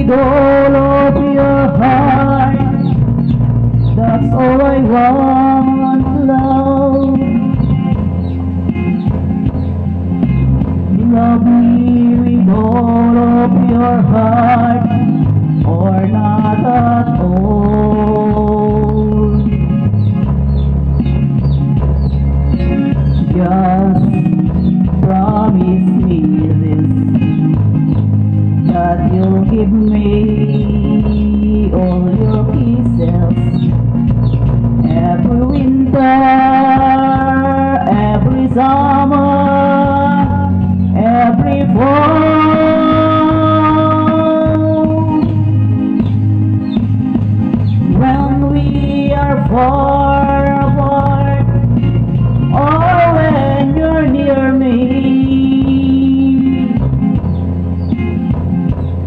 with all of your heart. That's all I want, love. Love me with all of your heart, or not at all. Just promise me this, that you'll give me all your